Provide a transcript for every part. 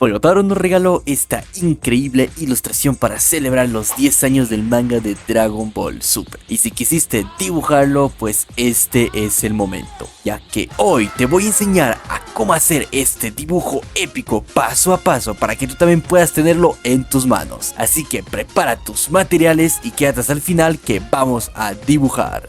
Toyotaro nos regaló esta increíble ilustración para celebrar los 10 años del manga de Dragon Ball Super. Y si quisiste dibujarlo, pues este es el momento, ya que hoy te voy a enseñar a cómo hacer este dibujo épico paso a paso para que tú también puedas tenerlo en tus manos. Así que prepara tus materiales y quédate hasta el final que vamos a dibujar.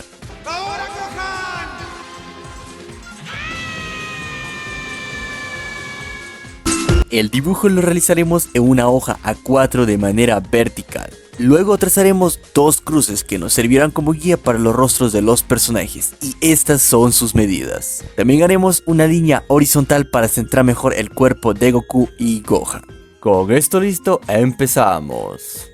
El dibujo lo realizaremos en una hoja A4 de manera vertical. Luego trazaremos dos cruces que nos servirán como guía para los rostros de los personajes, y estas son sus medidas. También haremos una línea horizontal para centrar mejor el cuerpo de Goku y Gohan. Con esto listo, empezamos.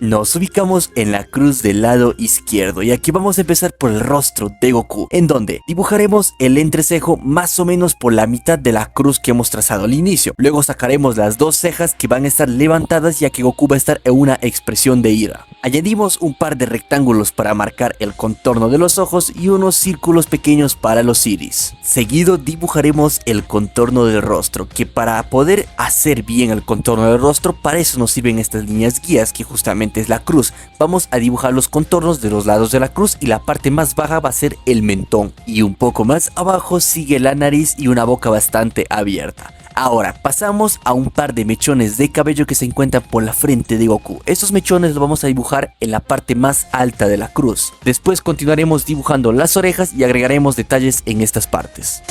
Nos ubicamos en la cruz del lado izquierdo y aquí vamos a empezar por el rostro de Goku, en donde dibujaremos el entrecejo más o menos por la mitad de la cruz que hemos trazado al inicio. Luego sacaremos las dos cejas que van a estar levantadas, ya que Goku va a estar en una expresión de ira. Añadimos un par de rectángulos para marcar el contorno de los ojos y unos círculos pequeños para los iris. Seguido dibujaremos el contorno del rostro, que para poder hacer bien el contorno del rostro, para eso nos sirven estas líneas guías, que justamente es la cruz. Vamos a dibujar los contornos de los lados de la cruz y la parte más baja va a ser el mentón. Y un poco más abajo sigue la nariz y una boca bastante abierta. Ahora pasamos a un par de mechones de cabello que se encuentran por la frente de Goku. Estos mechones los vamos a dibujar en la parte más alta de la cruz. Después continuaremos dibujando las orejas y agregaremos detalles en estas partes.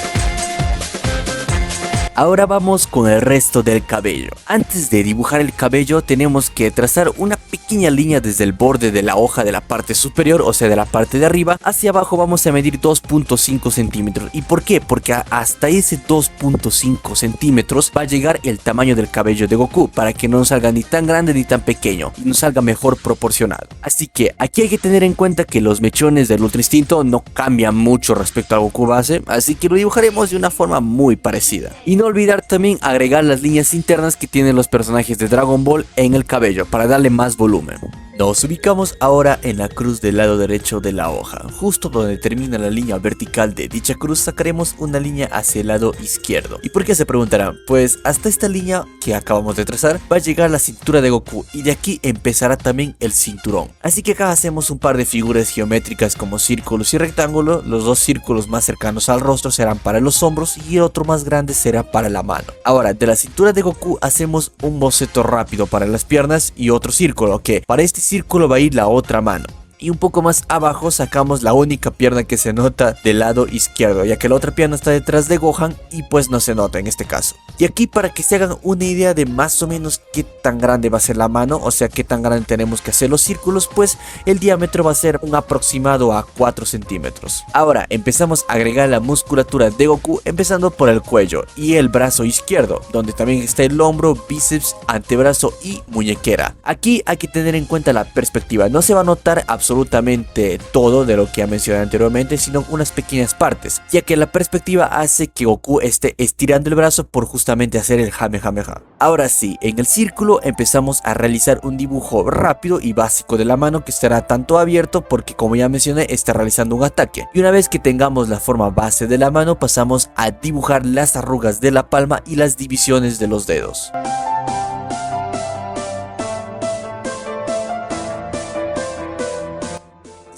Ahora vamos con el resto del cabello. Antes de dibujar el cabello tenemos que trazar una pequeña línea desde el borde de la hoja de la parte superior, o sea de la parte de arriba, hacia abajo. Vamos a medir 2.5 centímetros. ¿Y por qué? Porque hasta ese 2.5 centímetros va a llegar el tamaño del cabello de Goku, para que no salga ni tan grande ni tan pequeño y nos salga mejor proporcionado. Así que aquí hay que tener en cuenta que los mechones del Ultra Instinto no cambian mucho respecto al Goku base, así que lo dibujaremos de una forma muy parecida. Y no olvidar también agregar las líneas internas que tienen los personajes de Dragon Ball en el cabello para darle más volumen. Nos ubicamos ahora en la cruz del lado derecho de la hoja. Justo donde termina la línea vertical de dicha cruz sacaremos una línea hacia el lado izquierdo. ¿Y por qué se preguntarán? Pues hasta esta línea que acabamos de trazar va a llegar la cintura de Goku, y de aquí empezará también el cinturón. Así que acá hacemos un par de figuras geométricas como círculos y rectángulos. Los dos círculos más cercanos al rostro serán para los hombros y el otro más grande será para la mano. Ahora de la cintura de Goku hacemos un boceto rápido para las piernas y otro círculo, que para este círculo va a ir la otra mano. Y un poco más abajo sacamos la única pierna que se nota del lado izquierdo, ya que la otra pierna está detrás de Gohan y pues no se nota en este caso. Y aquí, para que se hagan una idea de más o menos qué tan grande va a ser la mano, o sea qué tan grande tenemos que hacer los círculos, pues el diámetro va a ser un aproximado a 4 centímetros. Ahora empezamos a agregar la musculatura de Goku, empezando por el cuello y el brazo izquierdo, donde también está el hombro, bíceps, antebrazo y muñequera. Aquí hay que tener en cuenta la perspectiva. No se va a notar absolutamente todo de lo que ya mencioné anteriormente, sino unas pequeñas partes, ya que la perspectiva hace que Goku esté estirando el brazo por justamente hacer el Kamehameha. Ahora sí, en el círculo empezamos a realizar un dibujo rápido y básico de la mano, que estará tanto abierto porque, como ya mencioné, está realizando un ataque. Y una vez que tengamos la forma base de la mano, pasamos a dibujar las arrugas de la palma y las divisiones de los dedos.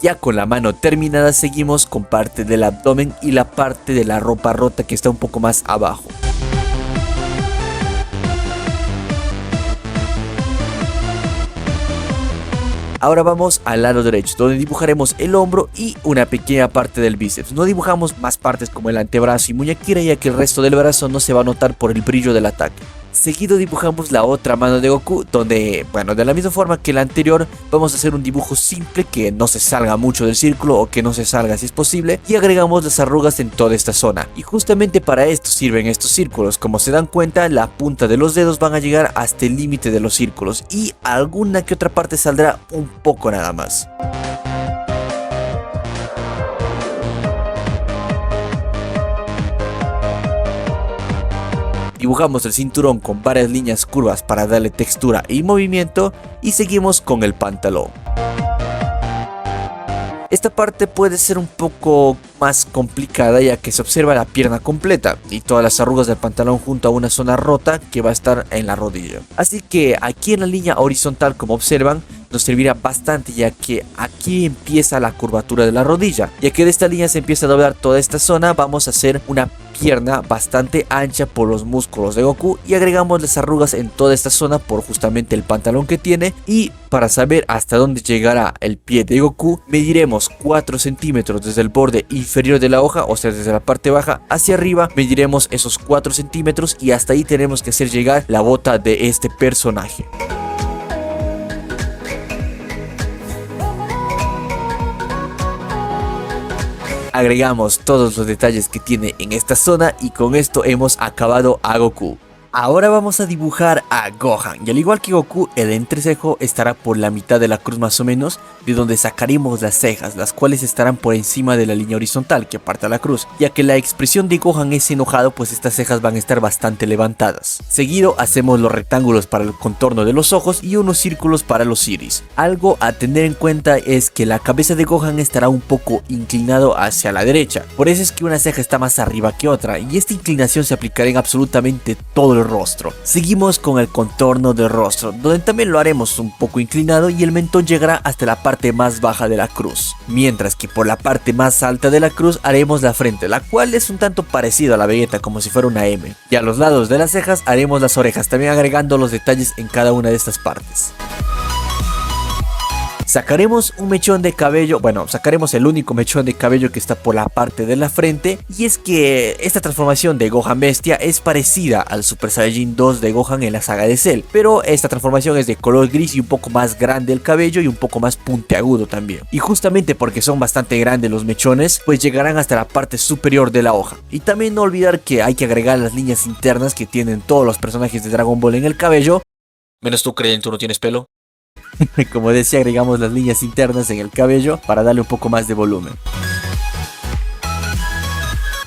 Ya con la mano terminada seguimos con parte del abdomen y la parte de la ropa rota que está un poco más abajo. Ahora vamos al lado derecho, donde dibujaremos el hombro y una pequeña parte del bíceps. No dibujamos más partes como el antebrazo y muñequera, ya que el resto del brazo no se va a notar por el brillo del ataque. Seguido dibujamos la otra mano de Goku, donde, bueno, de la misma forma que la anterior, vamos a hacer un dibujo simple que no se salga mucho del círculo, o que no se salga si es posible, y agregamos las arrugas en toda esta zona. Y justamente para esto sirven estos círculos. Como se dan cuenta, la punta de los dedos van a llegar hasta el límite de los círculos, y alguna que otra parte saldrá un poco nada más. Dibujamos el cinturón con varias líneas curvas para darle textura y movimiento, y seguimos con el pantalón. Esta parte puede ser un poco más complicada ya que se observa la pierna completa y todas las arrugas del pantalón junto a una zona rota que va a estar en la rodilla. Así que aquí en la línea horizontal, como observan, nos servirá bastante ya que aquí empieza la curvatura de la rodilla. Ya que de esta línea se empieza a doblar toda esta zona, vamos a hacer una pierna bastante ancha por los músculos de Goku y agregamos las arrugas en toda esta zona por justamente el pantalón que tiene. Y para saber hasta dónde llegará el pie de Goku, mediremos 4 centímetros desde el borde inferior de la hoja, o sea desde la parte baja hacia arriba, mediremos esos 4 centímetros y hasta ahí tenemos que hacer llegar la bota de este personaje. Agregamos todos los detalles que tiene en esta zona y con esto hemos acabado a Goku. Ahora vamos a dibujar a Gohan y al igual que Goku, el entrecejo estará por la mitad de la cruz más o menos, de donde sacaremos las cejas, las cuales estarán por encima de la línea horizontal que aparta la cruz, ya que la expresión de Gohan es enojado, pues estas cejas van a estar bastante levantadas. Seguido hacemos los rectángulos para el contorno de los ojos y unos círculos para los iris. Algo a tener en cuenta es que la cabeza de Gohan estará un poco inclinado hacia la derecha, por eso es que una ceja está más arriba que otra y esta inclinación se aplicará en absolutamente todo el rostro. Seguimos con el contorno del rostro, donde también lo haremos un poco inclinado y el mentón llegará hasta la parte más baja de la cruz, mientras que por la parte más alta de la cruz haremos la frente, la cual es un tanto parecido a la Vegeta, como si fuera una M, y a los lados de las cejas haremos las orejas, también agregando los detalles en cada una de estas partes. Sacaremos un mechón de cabello, bueno, sacaremos el único mechón de cabello que está por la parte de la frente, y es que esta transformación de Gohan Bestia es parecida al Super Saiyajin 2 de Gohan en la saga de Cell, pero esta transformación es de color gris y un poco más grande el cabello y un poco más puntiagudo también. Y justamente porque son bastante grandes los mechones, pues llegarán hasta la parte superior de la hoja. Y también no olvidar que hay que agregar las líneas internas que tienen todos los personajes de Dragon Ball en el cabello. Menos tú, Krillin, tú no tienes pelo. Como decía, agregamos las líneas internas en el cabello para darle un poco más de volumen.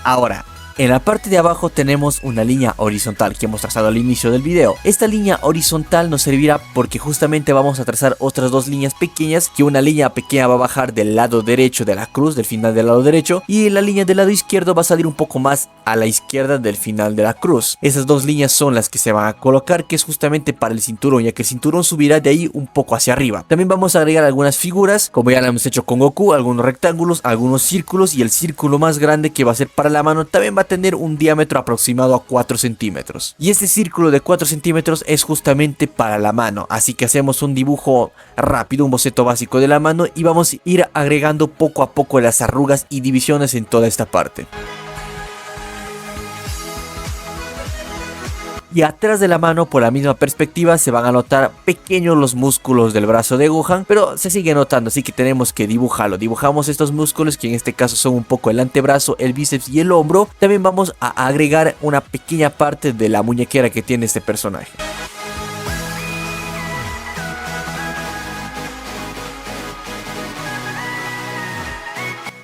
Ahora, en la parte de abajo tenemos una línea horizontal que hemos trazado al inicio del video. Esta línea horizontal nos servirá porque justamente vamos a trazar otras dos líneas pequeñas, que una línea pequeña va a bajar del lado derecho de la cruz, del final del lado derecho, y la línea del lado izquierdo va a salir un poco más a la izquierda del final de la cruz. Esas dos líneas son las que se van a colocar, que es justamente para el cinturón, ya que el cinturón subirá de ahí un poco hacia arriba. También vamos a agregar algunas figuras, como ya lo hemos hecho con Goku, algunos rectángulos, algunos círculos, y el círculo más grande que va a ser para la mano también va a tener un diámetro aproximado a 4 centímetros. Y este círculo de 4 centímetros es justamente para la mano, así que hacemos un dibujo rápido, un boceto básico de la mano, y vamos a ir agregando poco a poco las arrugas y divisiones en toda esta parte. Y atrás de la mano, por la misma perspectiva, se van a notar pequeños los músculos del brazo de Gohan, pero se sigue notando, así que tenemos que dibujarlo. Dibujamos estos músculos, que en este caso son un poco el antebrazo, el bíceps y el hombro. También vamos a agregar una pequeña parte de la muñequera que tiene este personaje.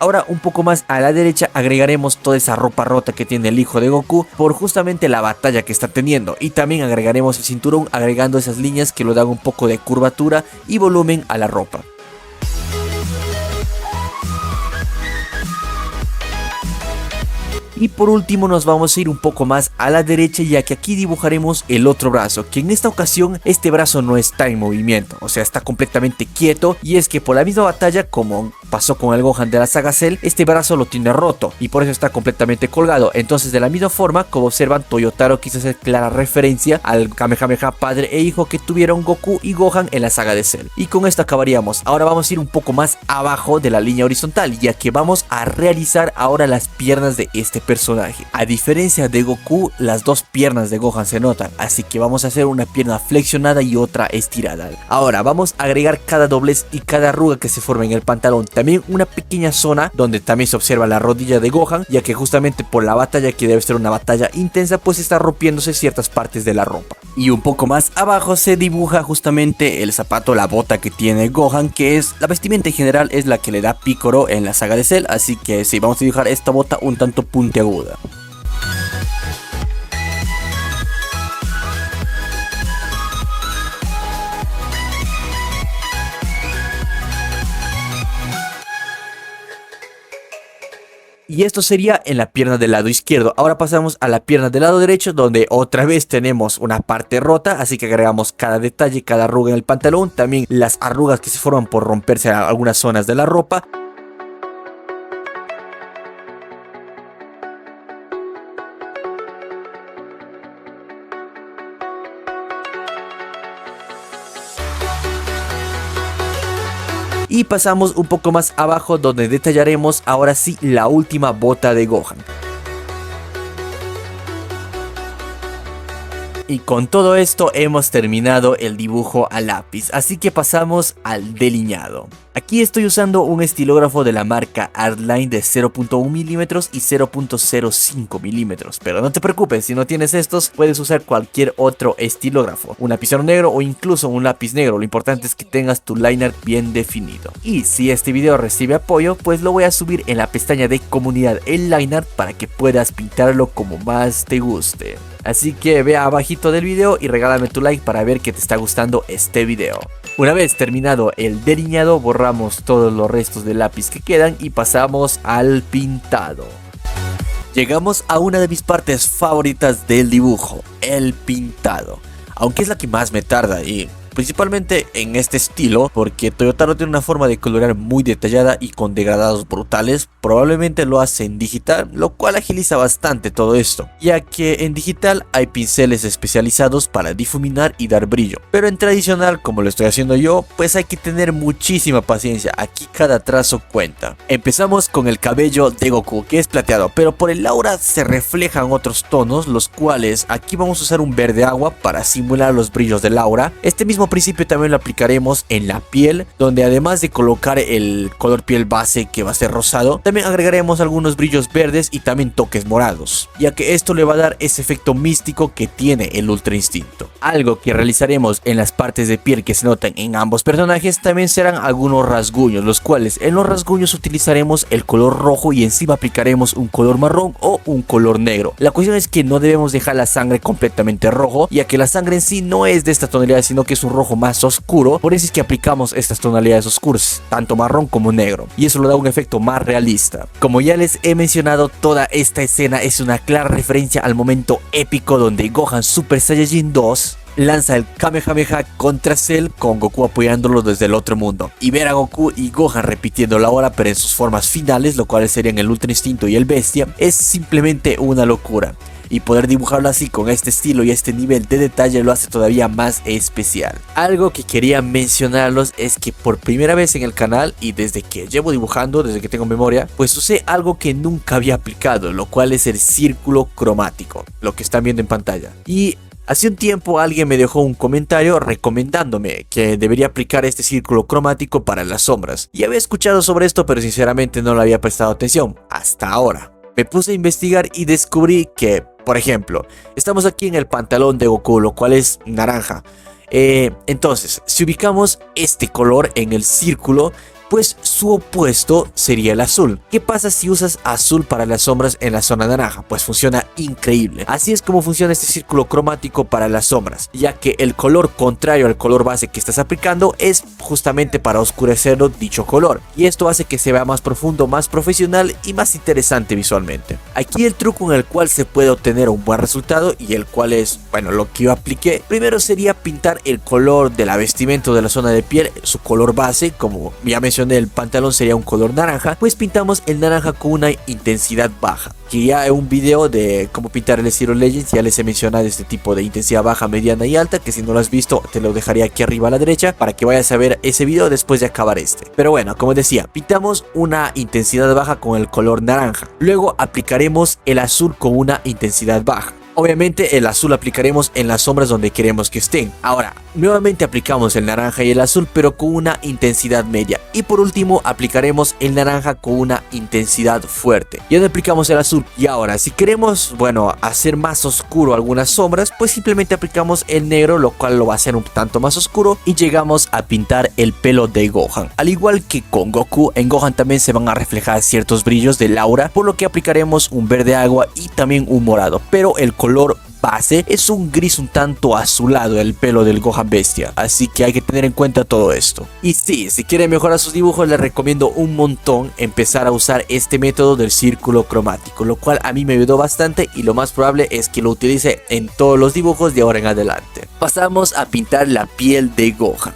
Ahora un poco más a la derecha agregaremos toda esa ropa rota que tiene el hijo de Goku por justamente la batalla que está teniendo, y también agregaremos el cinturón agregando esas líneas que le dan un poco de curvatura y volumen a la ropa. Y por último nos vamos a ir un poco más a la derecha, ya que aquí dibujaremos el otro brazo, que en esta ocasión este brazo no está en movimiento, o sea, está completamente quieto, y es que por la misma batalla como pasó con el Gohan de la saga Cell, este brazo lo tiene roto y por eso está completamente colgado. Entonces, de la misma forma, como observan, Toyotaro quiso hacer clara referencia al Kamehameha padre e hijo que tuvieron Goku y Gohan en la saga de Cell. Y con esto acabaríamos. Ahora vamos a ir un poco más abajo de la línea horizontal, ya que vamos a realizar ahora las piernas de este personaje. A diferencia de Goku, las dos piernas de Gohan se notan, así que vamos a hacer una pierna flexionada y otra estirada. Ahora vamos a agregar cada doblez y cada arruga que se forma en el pantalón. También una pequeña zona donde también se observa la rodilla de Gohan, ya que justamente por la batalla, que debe ser una batalla intensa, pues está rompiéndose ciertas partes de la ropa. Y un poco más abajo se dibuja justamente el zapato, la bota que tiene Gohan, que es la vestimenta en general, es la que le da Piccolo en la saga de Cell, así que sí, vamos a dibujar esta bota un tanto puntiaguda. Y esto sería en la pierna del lado izquierdo. Ahora pasamos a la pierna del lado derecho, donde otra vez tenemos una parte rota, así que agregamos cada detalle, cada arruga en el pantalón, también las arrugas que se forman por romperse en algunas zonas de la ropa. Y pasamos un poco más abajo, donde detallaremos ahora sí la última bota de Gohan. Y con todo esto hemos terminado el dibujo a lápiz, así que pasamos al delineado. Aquí estoy usando un estilógrafo de la marca Artline de 0.1 milímetros y 0.05 milímetros, pero no te preocupes, si no tienes estos puedes usar cualquier otro estilógrafo, un lapicero negro o incluso un lápiz negro. Lo importante es que tengas tu liner bien definido. Y si este video recibe apoyo, pues lo voy a subir en la pestaña de comunidad el liner para que puedas pintarlo como más te guste. Así que ve abajito del video y regálame tu like para ver que te está gustando este video. Una vez terminado el delineado, borramos todos los restos de lápiz que quedan y pasamos al pintado. Llegamos a una de mis partes favoritas del dibujo, el pintado. Aunque es la que más me tarda y principalmente en este estilo, porque Toyotaro tiene una forma de colorear muy detallada y con degradados brutales. Probablemente lo hace en digital, lo cual agiliza bastante todo esto, ya que en digital hay pinceles especializados para difuminar y dar brillo, pero en tradicional, como lo estoy haciendo yo, pues hay que tener muchísima paciencia. Aquí cada trazo cuenta. Empezamos con el cabello de Goku, que es plateado, pero por el aura se reflejan otros tonos, los cuales aquí vamos a usar un verde agua para simular los brillos del aura. Este mismo principio también lo aplicaremos en la piel, donde además de colocar el color piel base, que va a ser rosado, también agregaremos algunos brillos verdes y también toques morados, ya que esto le va a dar ese efecto místico que tiene el Ultra Instinto. Algo que realizaremos en las partes de piel que se notan en ambos personajes también serán algunos rasguños, los cuales en los rasguños utilizaremos el color rojo y encima aplicaremos un color marrón o un color negro. La cuestión es que no debemos dejar la sangre completamente rojo, ya que la sangre en sí no es de esta tonalidad, sino que es un rojo más oscuro. Por eso es que aplicamos estas tonalidades oscuras, tanto marrón como negro, y eso le da un efecto más realista. Como ya les he mencionado, toda esta escena es una clara referencia al momento épico donde Gohan Super Saiyajin 2 lanza el Kamehameha contra Cell, con Goku apoyándolo desde el otro mundo, y ver a Goku y Gohan repitiendo la hora pero en sus formas finales, lo cual serían el Ultra Instinto y el Bestia, es simplemente una locura. Y poder dibujarlo así con este estilo y este nivel de detalle lo hace todavía más especial. Algo que quería mencionarlos es que por primera vez en el canal, y desde que llevo dibujando, desde que tengo memoria, pues usé algo que nunca había aplicado, lo cual es el círculo cromático, lo que están viendo en pantalla. Y hace un tiempo alguien me dejó un comentario recomendándome que debería aplicar este círculo cromático para las sombras. Y había escuchado sobre esto, pero sinceramente no le había prestado atención hasta ahora. Me puse a investigar y descubrí que, por ejemplo, estamos aquí en el pantalón de Goku, lo cual es naranja. Entonces, si ubicamos este color en el círculo, pues su opuesto sería el azul. ¿Qué pasa si usas azul para las sombras en la zona naranja? Pues funciona increíble. Así es como funciona este círculo cromático para las sombras, ya que el color contrario al color base que estás aplicando es justamente para oscurecerlo dicho color, y esto hace que se vea más profundo, más profesional y más interesante visualmente. Aquí el truco en el cual se puede obtener un buen resultado, y el cual es, bueno, lo que yo apliqué, primero sería pintar el color de la vestimenta de la zona de piel, su color base. Como ya mencioné, el pantalón sería un color naranja, pues pintamos el naranja con una intensidad baja, que ya en un video de cómo pintar el estilo Legends ya les he mencionado este tipo de intensidad baja, mediana y alta, que si no lo has visto te lo dejaría aquí arriba a la derecha para que vayas a ver ese video después de acabar este. Pero bueno, como decía, pintamos una intensidad baja con el color naranja, luego aplicaremos el azul con una intensidad baja. Obviamente el azul aplicaremos en las sombras donde queremos que estén. Ahora, nuevamente aplicamos el naranja y el azul, pero con una intensidad media. Y por último aplicaremos el naranja con una intensidad fuerte. Y ahora aplicamos el azul. Y ahora, si queremos, bueno, hacer más oscuro algunas sombras, pues simplemente aplicamos el negro, lo cual lo va a hacer un tanto más oscuro. Y llegamos a pintar el pelo de Gohan. Al igual que con Goku, en Gohan también se van a reflejar ciertos brillos del aura, por lo que aplicaremos un verde agua y también un morado. Pero el color base es un gris un tanto azulado el pelo del Gohan Bestia, así que hay que tener en cuenta todo esto. Y sí, si quieren mejorar sus dibujos les recomiendo un montón empezar a usar este método del círculo cromático, lo cual a mí me ayudó bastante y lo más probable es que lo utilice en todos los dibujos de ahora en adelante. Pasamos a pintar la piel de Gohan.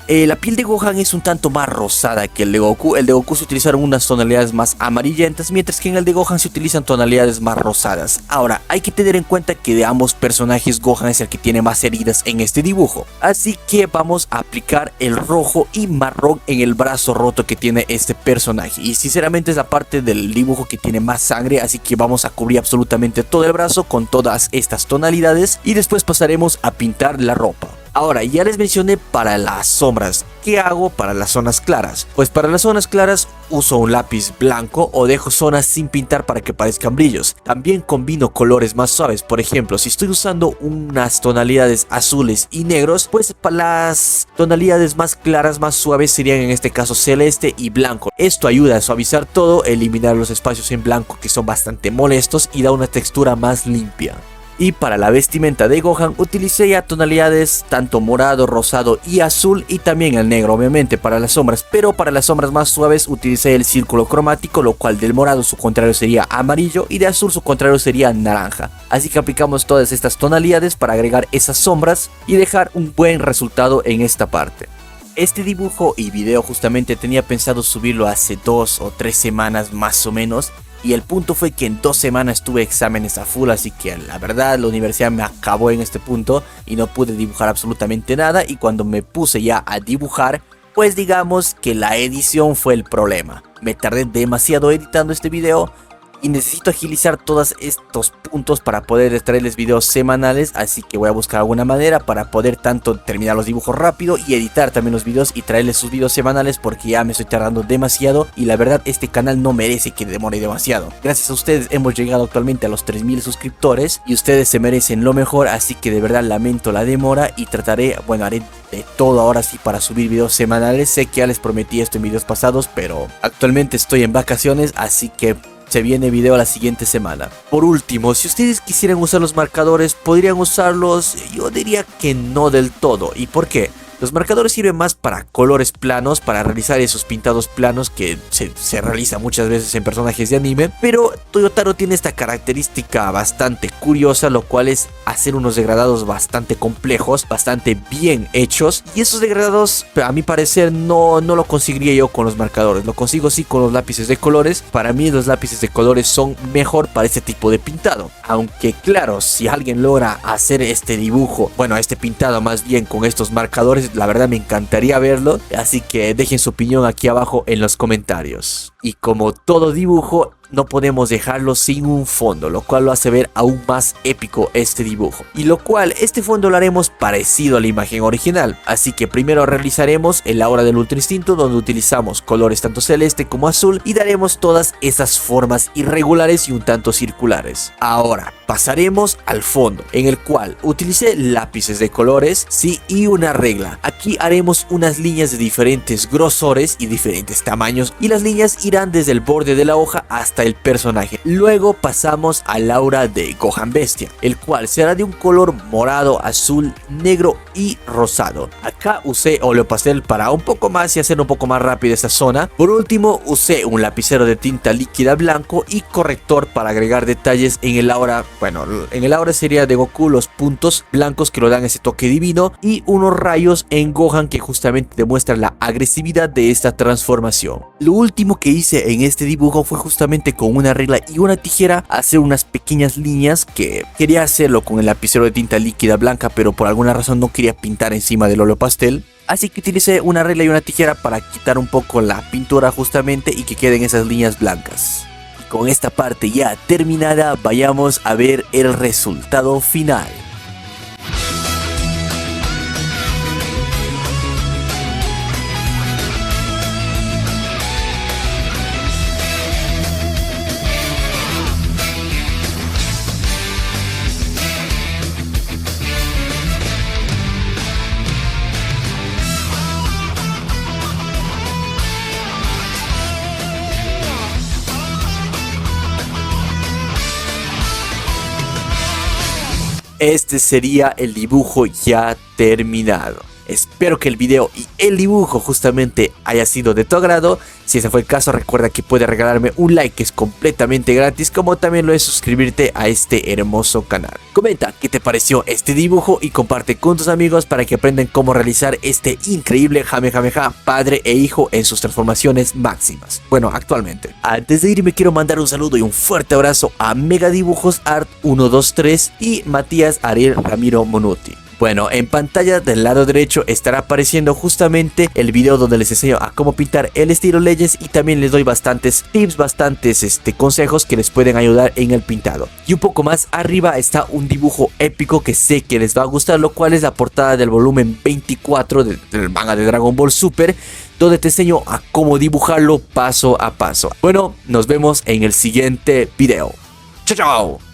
La piel de Gohan es un tanto más rosada que el de Goku. El de Goku se utilizaron unas tonalidades más amarillentas, mientras que en el de Gohan se utilizan tonalidades más rosadas. Ahora, hay que tener en cuenta que de ambos personajes Gohan es el que tiene más heridas en este dibujo. Así que vamos a aplicar el rojo y marrón en el brazo roto que tiene este personaje. Y sinceramente es la parte del dibujo que tiene más sangre, así que vamos a cubrir absolutamente todo el brazo con todas estas tonalidades. Y después pasaremos a pintar la ropa. Ahora, ya les mencioné para las sombras. ¿Qué hago para las zonas claras? Pues para las zonas claras uso un lápiz blanco o dejo zonas sin pintar para que parezcan brillos. También combino colores más suaves. Por ejemplo, si estoy usando unas tonalidades azules y negros, pues para las tonalidades más claras, más suaves serían en este caso celeste y blanco. Esto ayuda a suavizar todo, eliminar los espacios en blanco que son bastante molestos y da una textura más limpia. Y para la vestimenta de Gohan utilicé ya tonalidades tanto morado, rosado y azul, y también el negro obviamente para las sombras, pero para las sombras más suaves utilicé el círculo cromático, lo cual del morado su contrario sería amarillo y de azul su contrario sería naranja. Así que aplicamos todas estas tonalidades para agregar esas sombras y dejar un buen resultado en esta parte. Este dibujo y video justamente tenía pensado subirlo hace 2 o 3 semanas más o menos. Y el punto fue que en 2 semanas tuve exámenes a full, así que la verdad la universidad me acabó en este punto y no pude dibujar absolutamente nada. Y cuando me puse ya a dibujar, pues digamos que la edición fue el problema. Me tardé demasiado editando este video y necesito agilizar todos estos puntos para poder traerles videos semanales, así que voy a buscar alguna manera para poder tanto terminar los dibujos rápido y editar también los videos y traerles sus videos semanales, porque ya me estoy tardando demasiado y la verdad este canal no merece que demore demasiado. Gracias a ustedes hemos llegado actualmente a los 3000 suscriptores y ustedes se merecen lo mejor, así que de verdad lamento la demora y trataré, bueno, haré de todo ahora sí para subir videos semanales. Sé que ya les prometí esto en videos pasados, pero actualmente estoy en vacaciones, así que se viene video la siguiente semana. Por último, si ustedes quisieran usar los marcadores, podrían usarlos. Yo diría que no del todo. ¿Y por qué? Los marcadores sirven más para colores planos, para realizar esos pintados planos que se realiza muchas veces en personajes de anime. Pero Toyotaro tiene esta característica bastante curiosa, lo cual es hacer unos degradados bastante complejos, bastante bien hechos. Y esos degradados, a mi parecer, no lo conseguiría yo con los marcadores. Lo consigo sí con los lápices de colores. Para mí los lápices de colores son mejor para este tipo de pintado. Aunque claro, si alguien logra hacer este dibujo, bueno, este pintado más bien con estos marcadores, la verdad me encantaría verlo, así que dejen su opinión aquí abajo en los comentarios. Y como todo dibujo, no podemos dejarlo sin un fondo, lo cual lo hace ver aún más épico este dibujo. Y lo cual, este fondo lo haremos parecido a la imagen original. Así que primero realizaremos el aura del Ultra Instinto, donde utilizamos colores tanto celeste como azul y daremos todas esas formas irregulares y un tanto circulares. Ahora pasaremos al fondo, en el cual utilicé lápices de colores, sí, y una regla. Aquí haremos unas líneas de diferentes grosores y diferentes tamaños, y las líneas irán desde el borde de la hoja hasta el personaje. Luego pasamos al aura de Gohan Bestia, el cual será de un color morado, azul, negro y rosado. Acá usé óleo pastel para un poco más y hacer un poco más rápido esta zona. Por último usé un lapicero de tinta líquida blanco y corrector para agregar detalles en el aura. Bueno, en el aura sería de Goku los puntos blancos que lo dan ese toque divino, y unos rayos en Gohan que justamente demuestran la agresividad de esta transformación. Lo último que hice en este dibujo fue justamente con una regla y una tijera hacer unas pequeñas líneas, que quería hacerlo con el lapicero de tinta líquida blanca, pero por alguna razón no quería pintar encima del óleo pastel. Así que utilicé una regla y una tijera para quitar un poco la pintura justamente y que queden esas líneas blancas. Y con esta parte ya terminada, vayamos a ver el resultado final. este sería el dibujo ya terminado. Espero que el video y el dibujo justamente haya sido de tu agrado. Si ese fue el caso, recuerda que puedes regalarme un like, que es completamente gratis, como también lo es suscribirte a este hermoso canal. Comenta qué te pareció este dibujo y comparte con tus amigos para que aprendan cómo realizar este increíble Kamehameha padre e hijo en sus transformaciones máximas. Bueno, actualmente. Antes de irme quiero mandar un saludo y un fuerte abrazo a Mega Dibujos Art 123 y Matías Ariel Ramiro Monuti. Bueno, en pantalla del lado derecho estará apareciendo justamente el video donde les enseño a cómo pintar el estilo Legends y también les doy bastantes tips, bastantes consejos que les pueden ayudar en el pintado. Y un poco más arriba está un dibujo épico que sé que les va a gustar, lo cual es la portada del volumen 24 del manga de Dragon Ball Super, donde te enseño a cómo dibujarlo paso a paso. Bueno, nos vemos en el siguiente video. ¡Chao, chao!